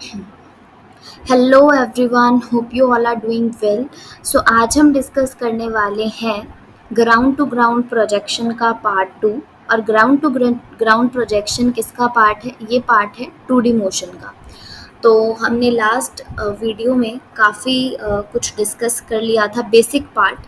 Hello everyone, hope you all are doing well. So आज हम discuss करने वाले हैं ग्राउंड टू ग्राउंड प्रोजेक्शन का पार्ट 2। और ग्राउंड टू ग्राउंड प्रोजेक्शन किसका पार्ट है? ये पार्ट है 2D मोशन का। तो हमने लास्ट वीडियो में काफ़ी कुछ डिस्कस कर लिया था, basic part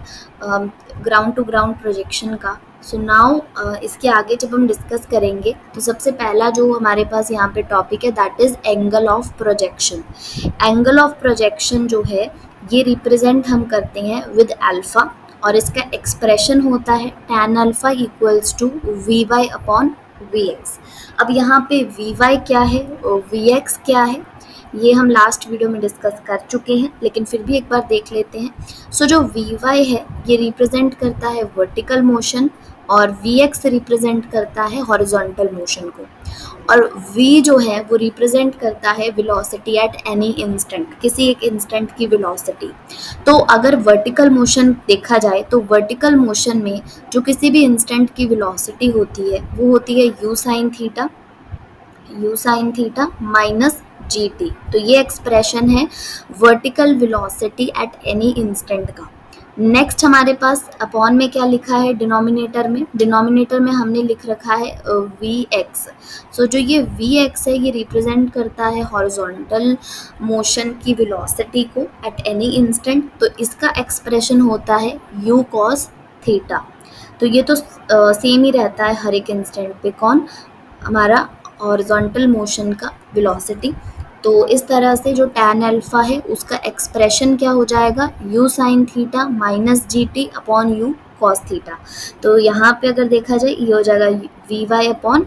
ground to ground projection का। सो नाउ इसके आगे जब हम डिस्कस करेंगे तो सबसे पहला जो हमारे पास यहाँ पे टॉपिक है that is angle of projection. Angle of projection जो है ये रिप्रेजेंट हम करते हैं विद अल्फ़ा, और इसका एक्सप्रेशन होता है tan alpha equals to V Y upon V X. अब यहाँ पे वी वाई क्या है और वी एक्स क्या है ये हम लास्ट वीडियो में डिस्कस कर चुके हैं, लेकिन फिर भी एक बार देख लेते हैं। सो जो वी वाई है ये रिप्रेजेंट करता है वर्टिकल मोशन और वी एक्स रिप्रेजेंट करता है हॉरिजॉन्टल मोशन को, और v जो है वो रिप्रेजेंट करता है वेलोसिटी एट एनी इंस्टेंट, किसी एक इंस्टेंट की वेलोसिटी। तो अगर वर्टिकल मोशन देखा जाए तो वर्टिकल मोशन में जो किसी भी इंस्टेंट की वेलोसिटी होती है वो होती है you sign theta minus G T. तो ये एक्सप्रेशन है vertical velocity at any instant का। नेक्स्ट हमारे पास अपॉन में क्या लिखा है? डिनोमिनेटर में हमने लिख रखा है वी एक्स। सो जो ये वी एक्स है ये रिप्रेजेंट करता है हॉरिजॉन्टल मोशन की वेलोसिटी को एट एनी इंस्टेंट। तो इसका एक्सप्रेशन होता है यू कॉस थीटा। तो ये तो सेम ही रहता है हर एक इंस्टेंट पे। कौन? हमारा हॉरिजॉन्टल मोशन का वेलोसिटी। तो इस तरह से जो tan अल्फ़ा है उसका एक्सप्रेशन क्या हो जाएगा? u sine theta minus G T upon U cos theta. तो यहाँ पे अगर देखा जाए ये हो जाएगा V Y upon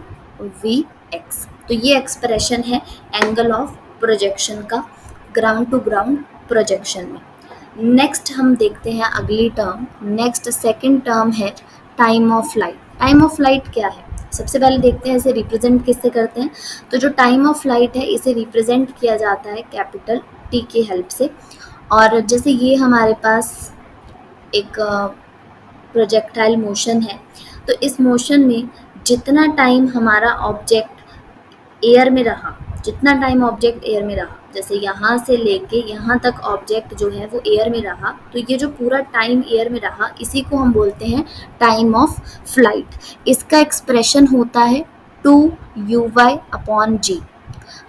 V X. तो ये एक्सप्रेशन है एंगल ऑफ प्रोजेक्शन का ग्राउंड टू ग्राउंड प्रोजेक्शन में। नेक्स्ट हम देखते हैं अगली टर्म। नेक्स्ट सेकंड टर्म है time of light. Time of light क्या है? सबसे पहले देखते हैं इसे रिप्रेजेंट किससे करते हैं। तो जो टाइम ऑफ लाइट है इसे रिप्रेजेंट किया जाता है कैपिटल टी की हेल्प से। और जैसे ये हमारे पास एक प्रोजेक्टाइल मोशन है, तो इस मोशन में जितना टाइम हमारा ऑब्जेक्ट एयर में रहा, जितना टाइम ऑब्जेक्ट एयर में रहा, जैसे यहाँ से लेके यहाँ तक ऑब्जेक्ट जो है वो एयर में रहा, तो ये जो पूरा टाइम एयर में रहा इसी को हम बोलते हैं टाइम ऑफ फ्लाइट। इसका एक्सप्रेशन होता है 2u/y अपॉन जी।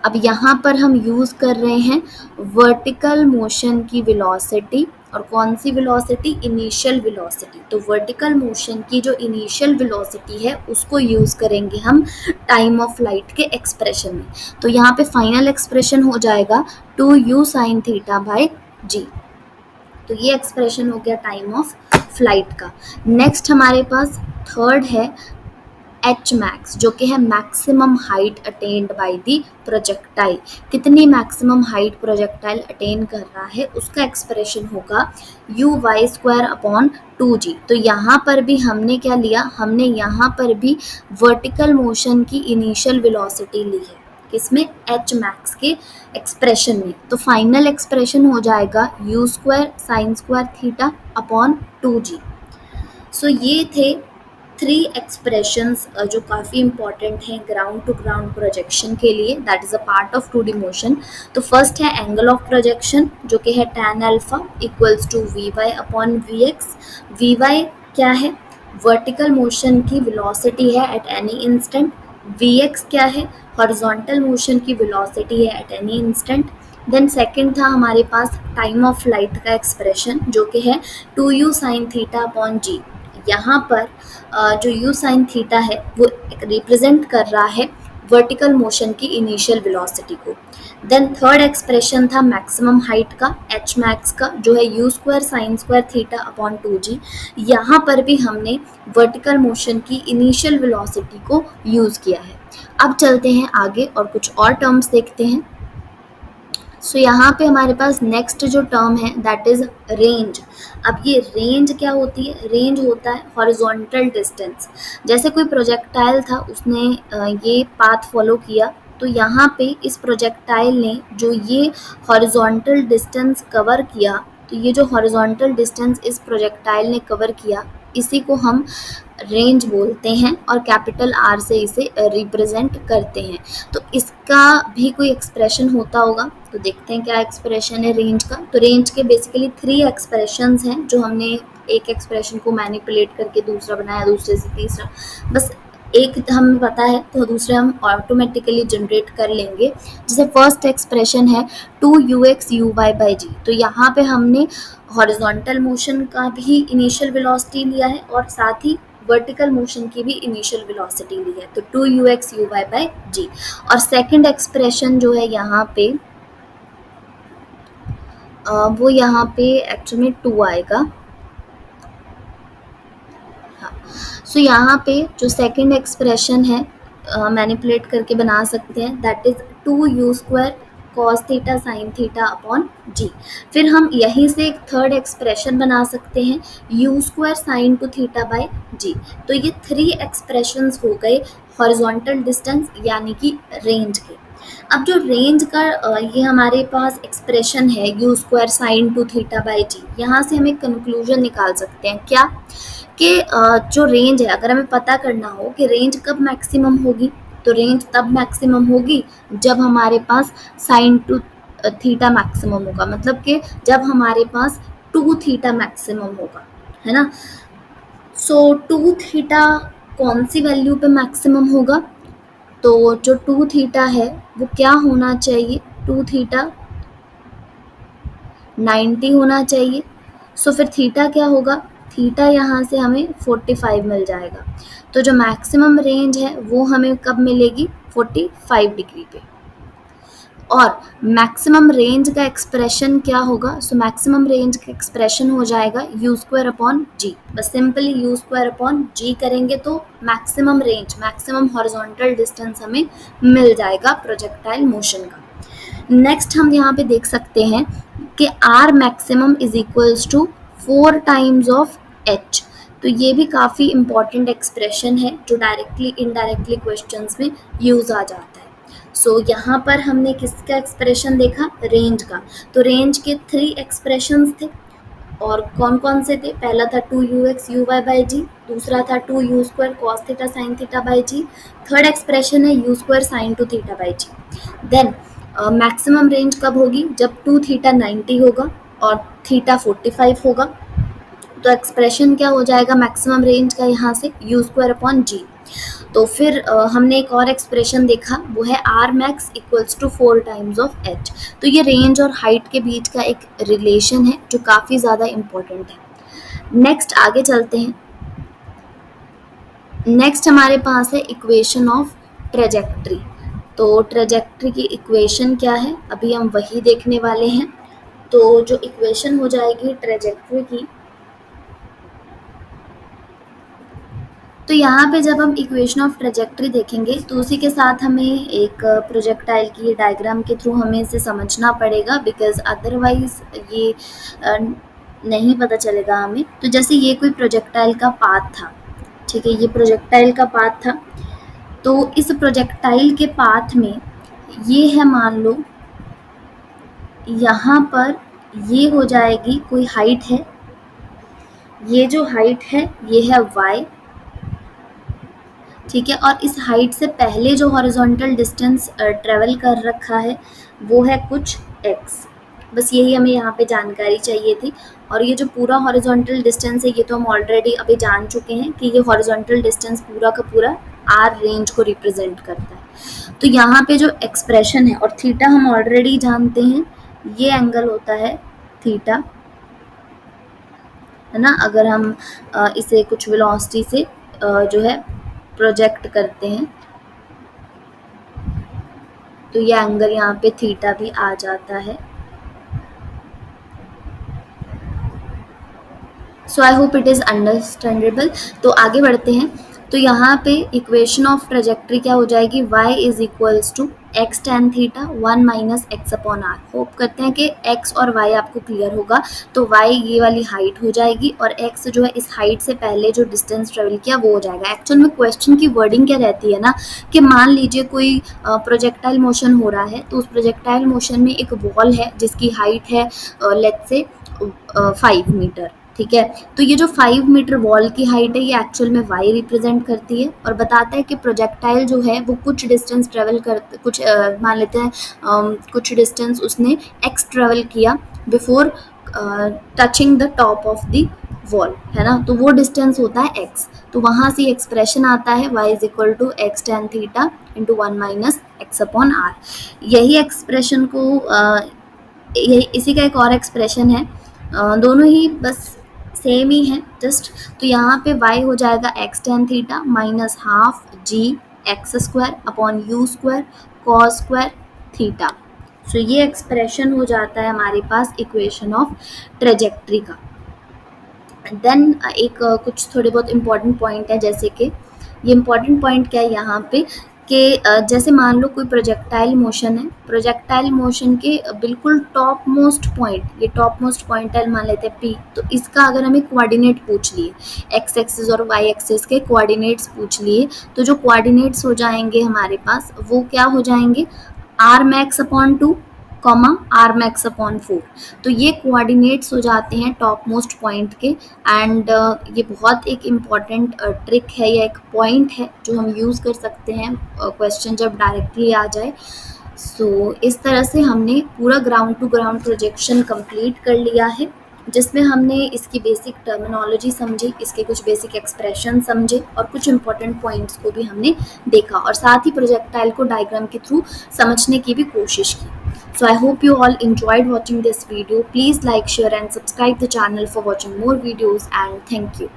अब यहाँ पर हम यूज़ कर रहे हैं वर्टिकल मोशन की वेलोसिटी, और कौन सी वेलोसिटी? Initial velocity. तो वर्टिकल मोशन की जो इनिशियल वेलोसिटी है उसको यूज़ करेंगे हम टाइम ऑफ लाइट के एक्सप्रेशन में। तो यहाँ पे फाइनल एक्सप्रेशन हो जाएगा 2u साइन थीटा बाय जी। तो ये एक्सप्रेशन हो गया टाइम ऑफ फ्लाइट का। नेक्स्ट हमारे पास थर्ड है एच मैक्स, जो कि है maximum height attend by the projectile. कितनी मैक्सिमम हाइट प्रोजेक्टाइल अटेन कर रहा है उसका एक्सप्रेशन होगा you Y square upon 2g। तो यहाँ पर भी हमने क्या लिया? हमने यहाँ पर भी वर्टिकल मोशन की इनिशियल वेलोसिटी ली है। किसमें? एच मैक्स के एक्सप्रेशन में। तो फाइनल एक्सप्रेशन हो जाएगा you square sine square theta upon 2g। सो ये थे 3 एक्सप्रेशंस जो काफ़ी इंपॉर्टेंट हैं ग्राउंड टू ग्राउंड प्रोजेक्शन के लिए, that is a part of 2D motion. तो फर्स्ट है एंगल ऑफ प्रोजेक्शन, जो कि है tan alpha equals to V Y upon V X. V Y क्या है? वर्टिकल मोशन की वेलोसिटी है at any instant. V X क्या है? हॉरिजॉन्टल मोशन की वेलोसिटी है at any instant. Then second था हमारे पास टाइम ऑफ लाइट का एक्सप्रेशन, जो कि है 2u साइन थीटा अपॉन जी। यहाँ पर जो u साइन थीटा है वो रिप्रेजेंट कर रहा है वर्टिकल मोशन की इनिशियल वेलोसिटी को। देन थर्ड एक्सप्रेशन था मैक्सिमम हाइट का, एच मैक्स का, जो है you square sine square theta upon 2g। यहाँ पर भी हमने वर्टिकल मोशन की इनिशियल वेलोसिटी को यूज़ किया है। अब चलते हैं आगे और कुछ और टर्म्स देखते हैं। सो यहाँ पे हमारे पास नेक्स्ट जो टर्म है दैट इज़ रेंज। अब ये रेंज क्या होती है? रेंज होता है हॉरिजॉन्टल डिस्टेंस। जैसे कोई प्रोजेक्टाइल था, उसने ये पाथ फॉलो किया, तो यहाँ पे इस प्रोजेक्टाइल ने जो ये हॉरिजॉन्टल डिस्टेंस कवर किया, तो ये जो हॉरिजॉन्टल डिस्टेंस इस प्रोजेक्टाइल ने कवर किया इसी को हम रेंज बोलते हैं और कैपिटल आर से इसे रिप्रेजेंट करते हैं। तो इसका भी कोई एक्सप्रेशन होता होगा, तो देखते हैं क्या एक्सप्रेशन है रेंज का। तो रेंज के बेसिकली 3 एक्सप्रेशंस हैं, जो हमने एक एक्सप्रेशन को मैनिपुलेट करके दूसरा बनाया, दूसरे से तीसरा, बस एक हमें पता है तो दूसरे हम ऑटोमेटिकली जनरेट कर लेंगे। जैसे फर्स्ट एक्सप्रेशन है 2ux/u(y)/g। तो यहाँ पे हमने हॉरिजॉन्टल मोशन का भी इनिशियल वेलोसिटी लिया है और साथ ही वर्टिकल मोशन की भी इनिशियल वेलोसिटी ली है, तो 2ux/u(y)/g। और सेकंड एक्सप्रेशन जो है यहाँ पे वो यहाँ पे एक्चुअली 2 आएगा। सो यहाँ पे जो सेकंड एक्सप्रेशन है मैनिपुलेट करके बना सकते हैं, that is 2u² cos theta sin theta upon g। फिर हम यहीं से एक थर्ड एक्सप्रेशन बना सकते हैं u² sin two theta by g। तो ये 3 एक्सप्रेशंस हो गए हॉरिजॉन्टल डिस्टेंस यानी कि रेंज के। अब जो रेंज का ये हमारे पास एक्सप्रेशन है u² sin two theta by g, यहाँ से हम एक कंक्लूजन निकाल सकते हैं क्या, कि जो रेंज है, अगर हमें पता करना हो कि रेंज कब मैक्सिमम होगी, तो रेंज तब मैक्सिमम होगी जब हमारे पास साइन टू थीटा मैक्सिमम होगा, मतलब कि जब हमारे पास 2 थीटा मैक्सिमम होगा, है ना। सो 2 थीटा कौन सी वैल्यू पे मैक्सिमम होगा, तो जो 2 थीटा है वो क्या होना चाहिए, 2 थीटा 90 होना चाहिए। सो फिर थीटा क्या होगा, थीटा यहाँ से हमें 45 मिल जाएगा। तो जो मैक्सिमम रेंज है वो हमें कब मिलेगी, 45 डिग्री पे। और मैक्सिमम रेंज का एक्सप्रेशन क्या होगा, सो मैक्सिमम रेंज का एक्सप्रेशन हो जाएगा u² अपॉन जी। बस सिंपली u² अपॉन जी करेंगे तो maximum range, maximum horizontal distance हमें मिल जाएगा प्रोजेक्टाइल मोशन का। नेक्स्ट हम यहाँ पे देख सकते हैं कि r maximum is equals to 4 times of h। तो ये भी काफ़ी इंपॉर्टेंट एक्सप्रेशन है जो डायरेक्टली इनडायरेक्टली क्वेश्चंस में यूज आ जाता है। सो यहाँ पर हमने किसका एक्सप्रेशन देखा, रेंज का। तो रेंज के 3 एक्सप्रेशंस थे और कौन कौन से थे, पहला था 2ux/u(y)/g, दूसरा था 2u² cos theta sin theta by G, third expression है u² sin two theta by G. Then maximum range कब होगी, जब 2 थीटा 90 होगा और थीटा 45 होगा। तो एक्सप्रेशन क्या हो जाएगा मैक्सिमम रेंज का, यहाँ से u² अपॉन जी। तो फिर हमने एक और एक्सप्रेशन देखा, वो है r max equals to 4 times of h। तो ये रेंज और हाइट के बीच का एक रिलेशन है जो काफ़ी ज़्यादा इम्पोर्टेंट है। नेक्स्ट आगे चलते हैं। नेक्स्ट हमारे पास है इक्वेशन ऑफ ट्रेजेक्ट्री। तो ट्रेजेक्ट्री की इक्वेशन क्या है, अभी हम वही देखने वाले हैं। तो जो इक्वेशन हो जाएगी ट्रेजेक्ट्री की, तो यहाँ पे जब हम इक्वेशन ऑफ ट्रेजेक्ट्री देखेंगे तो उसी के साथ हमें एक प्रोजेक्टाइल की डायग्राम के थ्रू हमें इसे समझना पड़ेगा, बिकॉज अदरवाइज ये नहीं पता चलेगा हमें। तो जैसे ये कोई प्रोजेक्टाइल का पाथ था, ठीक है, ये प्रोजेक्टाइल का पाथ था। तो इस प्रोजेक्टाइल के पाथ में ये है, मान लो यहाँ पर ये हो जाएगी कोई हाइट है, ये जो हाइट है ये है y, ठीक है, और इस हाइट से पहले जो हॉरिजॉन्टल डिस्टेंस ट्रेवल कर रखा है वो है कुछ x। बस यही हमें यहाँ पे जानकारी चाहिए थी। और ये जो पूरा हॉरिजॉन्टल डिस्टेंस है ये तो हम ऑलरेडी अभी जान चुके हैं कि ये हॉरिजॉन्टल डिस्टेंस पूरा का पूरा r रेंज को रिप्रेजेंट करता है। तो यहाँ पे जो एक्सप्रेशन है, और थीटा हम ऑलरेडी जानते हैं, ये एंगल होता है थीटा, है ना। अगर हम इसे कुछ वेलोसिटी से जो है प्रोजेक्ट करते हैं तो ये एंगल यहाँ पे थीटा भी आ जाता है। So I hope it is understandable. तो आगे बढ़ते हैं। तो यहाँ पे इक्वेशन ऑफ ट्रेजेक्ट्री क्या हो जाएगी, y is equals to x tan theta 1 minus X upon R. Hope करते हैं कि x और y आपको क्लियर होगा। तो y ये वाली हाइट हो जाएगी और x जो है इस हाइट से पहले जो डिस्टेंस ट्रेवल किया वो हो जाएगा। एक्चुअल में क्वेश्चन की वर्डिंग क्या रहती है ना, कि मान लीजिए कोई प्रोजेक्टाइल मोशन हो रहा है, तो उस प्रोजेक्टाइल मोशन में एक वॉल है जिसकी हाइट है लेट्स से 5 मीटर, ठीक है। तो ये जो 5 मीटर वॉल की हाइट है ये एक्चुअल में y रिप्रेजेंट करती है और बताता है कि प्रोजेक्टाइल जो है वो कुछ डिस्टेंस ट्रेवल कर कुछ मान लेते हैं कुछ डिस्टेंस उसने x ट्रेवल किया before touching the top of the wall, है ना, तो वो डिस्टेंस होता है x। तो वहाँ से एक्सप्रेशन आता है y is equal to X tan theta into 1 minus X upon R. यही एक्सप्रेशन को यही इसी का एक और एक्सप्रेशन है, दोनों ही बस सेम ही है जस्ट। तो यहाँ पे y हो जाएगा x tan theta minus half g x square upon u square cos square theta. So ये एक्सप्रेशन हो जाता है हमारे पास इक्वेशन ऑफ ट्रेजेक्ट्री का। देन एक कुछ थोड़े बहुत इम्पॉर्टेंट पॉइंट है, जैसे कि ये इम्पॉर्टेंट पॉइंट क्या है यहाँ पे कि जैसे मान लो कोई प्रोजेक्टाइल मोशन है, प्रोजेक्टाइल मोशन के बिल्कुल टॉप मोस्ट पॉइंट, ये टॉप मोस्ट पॉइंट है मान लेते हैं P, तो इसका अगर हमें कोऑर्डिनेट पूछ लिए, एक्स एक्सिस और वाई एक्सिस के कोऑर्डिनेट्स पूछ लिए, तो जो कोऑर्डिनेट्स हो जाएंगे हमारे पास वो क्या हो जाएंगे, R max upon 2 comma R max upon 4। तो ये कोऑर्डिनेट्स हो जाते हैं टॉप मोस्ट पॉइंट के। एंड ये बहुत एक इम्पॉर्टेंट ट्रिक है या एक पॉइंट है जो हम यूज़ कर सकते हैं क्वेश्चन जब डायरेक्टली आ जाए। सो इस तरह से हमने पूरा ground to ground projection complete कर लिया है, जिसमें हमने इसकी बेसिक टर्मिनोलॉजी समझी, इसके कुछ बेसिक एक्सप्रेशन समझे और कुछ इंपॉर्टेंट पॉइंट्स को भी हमने देखा और साथ ही प्रोजेक्टाइल को डायग्राम के थ्रू समझने की भी कोशिश की। So I hope you all enjoyed watching this video. Please like, share and subscribe the channel for watching more videos, and thank you.